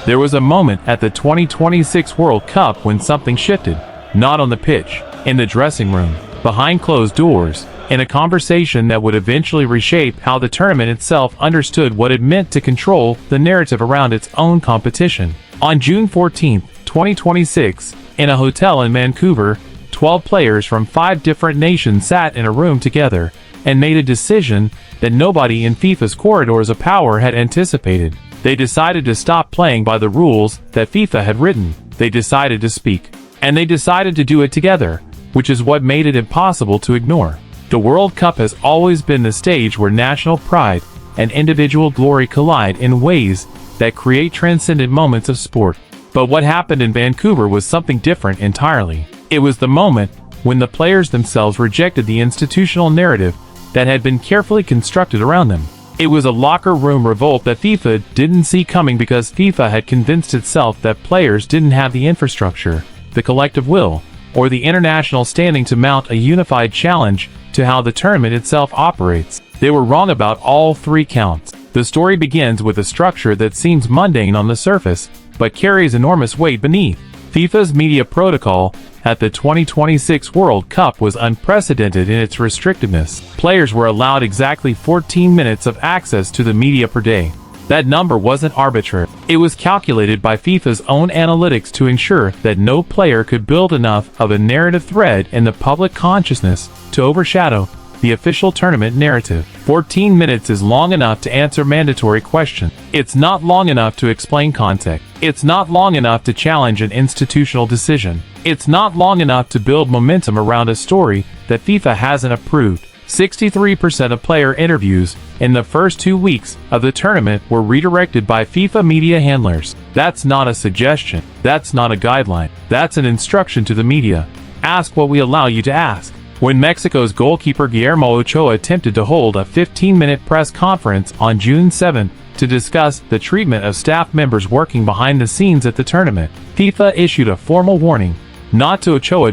There was a moment at the 2026 World Cup when something shifted, not on the pitch, in the dressing room, behind closed doors, in a conversation that would eventually reshape how the tournament itself understood what it meant to control the narrative around its own competition. On June 14, 2026, in a hotel in Vancouver, 12 players from 5 different nations sat in a room together and made a decision that nobody in FIFA's corridors of power had anticipated. They decided to stop playing by the rules that FIFA had written. They decided to speak. And they decided to do it together, which is what made it impossible to ignore. The World Cup has always been the stage where national pride and individual glory collide in ways that create transcendent moments of sport. But what happened in Vancouver was something different entirely. It was the moment when the players themselves rejected the institutional narrative that had been carefully constructed around them. It was a locker room revolt that FIFA didn't see coming because FIFA had convinced itself that players didn't have the infrastructure, the collective will, or the international standing to mount a unified challenge to how the tournament itself operates. They were wrong about all 3 counts. The story begins with a structure that seems mundane on the surface, but carries enormous weight beneath. FIFA's media protocol at the 2026 World Cup was unprecedented in its restrictiveness. Players were allowed exactly 14 minutes of access to the media per day. That number wasn't arbitrary. It was calculated by FIFA's own analytics to ensure that no player could build enough of a narrative thread in the public consciousness to overshadow the official tournament narrative. 14 minutes is long enough to answer mandatory questions. It's not long enough to explain context. It's not long enough to challenge an institutional decision. It's not long enough to build momentum around a story that FIFA hasn't approved. 63% of player interviews in the first 2 weeks of the tournament were redirected by FIFA media handlers. That's not a suggestion. That's not a guideline. That's an instruction to the media. Ask what we allow you to ask. When Mexico's goalkeeper Guillermo Ochoa attempted to hold a 15-minute press conference on June 7 to discuss the treatment of staff members working behind the scenes at the tournament, FIFA issued a formal warning. Not to Ochoa.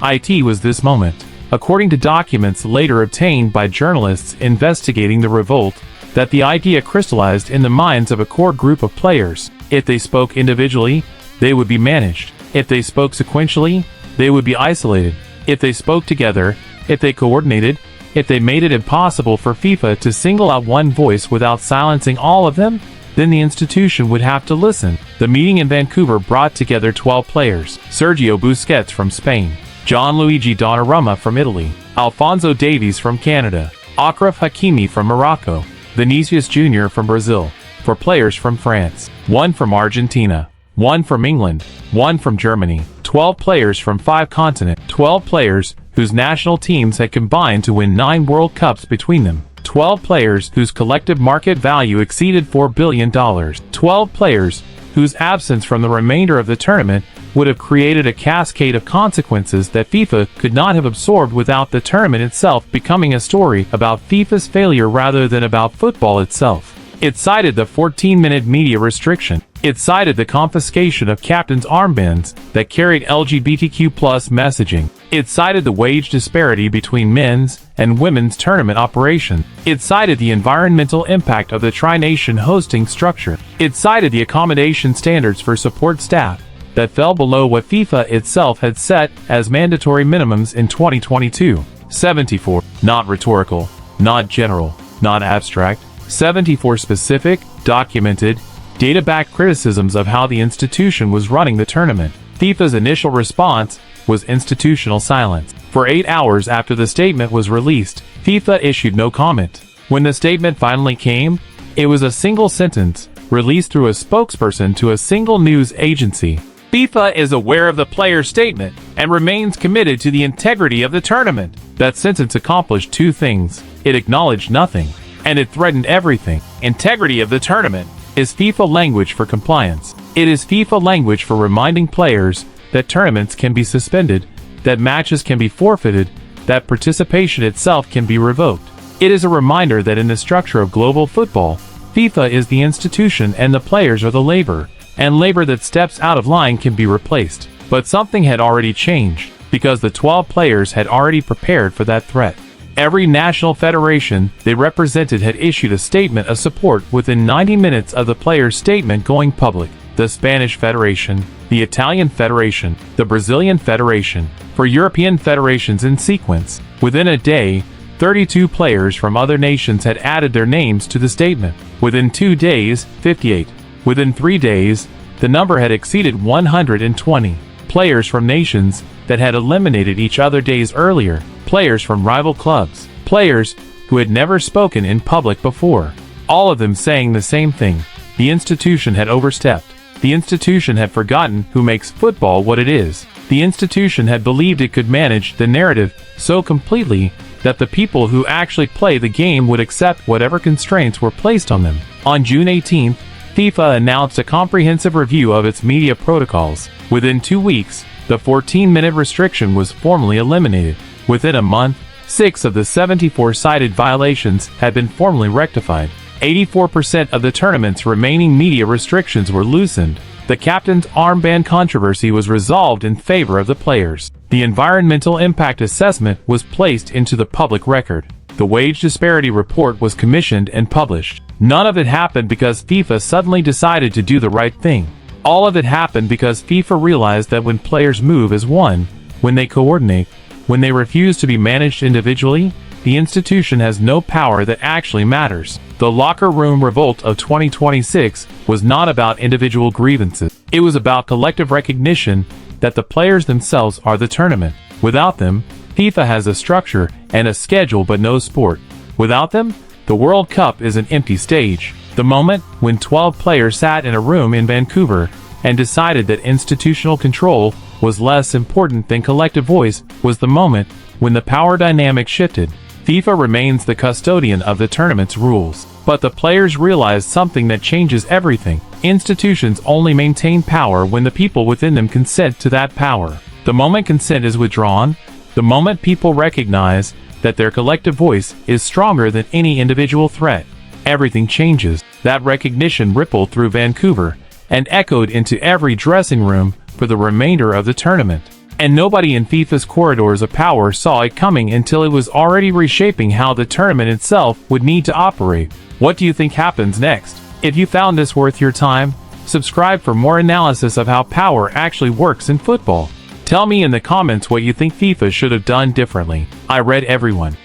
It was this moment, according to documents later obtained by journalists investigating the revolt, that the idea crystallized in the minds of a core group of players. If they spoke individually, they would be managed. If they spoke sequentially, they would be isolated. If they spoke together, if they coordinated, if they made it impossible for FIFA to single out one voice without silencing all of them, then the institution would have to listen. The meeting in Vancouver brought together 12 players: Sergio Busquets from Spain, Gianluigi Donnarumma from Italy, Alphonso Davies from Canada, Achraf Hakimi from Morocco, Vinicius Jr. from Brazil, 4 players from France, 1 from Argentina, 1 from England, 1 from Germany, 12 players from 5 continents, 12 players whose national teams had combined to win 9 World Cups between them, 12 players whose collective market value exceeded $4 billion, 12 players whose absence from the remainder of the tournament would have created a cascade of consequences that FIFA could not have absorbed without the tournament itself becoming a story about FIFA's failure rather than about football itself. It cited the 14-minute media restriction. It cited the confiscation of captains' armbands that carried LGBTQ+ messaging. It cited the wage disparity between men's and women's tournament operation. It cited the environmental impact of the tri-nation hosting structure. It cited the accommodation standards for support staff that fell below what FIFA itself had set as mandatory minimums in 2022. 74. Not rhetorical, not general, not abstract. 74 specific, documented, data-backed criticisms of how the institution was running the tournament. FIFA's initial response was institutional silence. For 8 hours after the statement was released, FIFA issued no comment. When the statement finally came, it was a single sentence, released through a spokesperson to a single news agency. FIFA is aware of the player's statement and remains committed to the integrity of the tournament. That sentence accomplished 2 things. It acknowledged nothing, and it threatened everything. Integrity of the tournament is FIFA language for compliance. It is FIFA language for reminding players that tournaments can be suspended, that matches can be forfeited, that participation itself can be revoked. It is a reminder that in the structure of global football, FIFA is the institution and the players are the labor, and labor that steps out of line can be replaced. But something had already changed, because the 12 players had already prepared for that threat. Every national federation they represented had issued a statement of support within 90 minutes of the player's statement going public. the Spanish Federation, the Italian Federation, the Brazilian Federation, for European federations in sequence. Within a day, 32 players from other nations had added their names to the statement. Within 2 days, 58. Within 3 days, the number had exceeded 120. Players from nations that had eliminated each other days earlier, players from rival clubs, players who had never spoken in public before. All of them saying the same thing. The institution had overstepped. The institution had forgotten who makes football what it is. The institution had believed it could manage the narrative so completely that the people who actually play the game would accept whatever constraints were placed on them. On June 18th, FIFA announced a comprehensive review of its media protocols. Within 2 weeks, the 14-minute restriction was formally eliminated. Within a month, 6 of the 74 cited violations had been formally rectified. 84% of the tournament's remaining media restrictions were loosened. The captain's armband controversy was resolved in favor of the players. The environmental impact assessment was placed into the public record. The wage disparity report was commissioned and published. None of it happened because FIFA suddenly decided to do the right thing. All of it happened because FIFA realized that when players move as one, when they coordinate, when they refuse to be managed individually, the institution has no power that actually matters. The locker room revolt of 2026 was not about individual grievances. It was about collective recognition that the players themselves are the tournament. Without them, FIFA has a structure and a schedule but no sport. Without them, the World Cup is an empty stage. The moment when 12 players sat in a room in Vancouver and decided that institutional control was less important than collective voice was the moment when the power dynamic shifted. FIFA remains the custodian of the tournament's rules, but the players realize something that changes everything. Institutions only maintain power when the people within them consent to that power. The moment consent is withdrawn, the moment people recognize that their collective voice is stronger than any individual threat, everything changes. That recognition rippled through Vancouver and echoed into every dressing room for the remainder of the tournament. And nobody in FIFA's corridors of power saw it coming until it was already reshaping how the tournament itself would need to operate. What do you think happens next? If you found this worth your time, subscribe for more analysis of how power actually works in football. Tell me in the comments what you think FIFA should have done differently. I read everyone.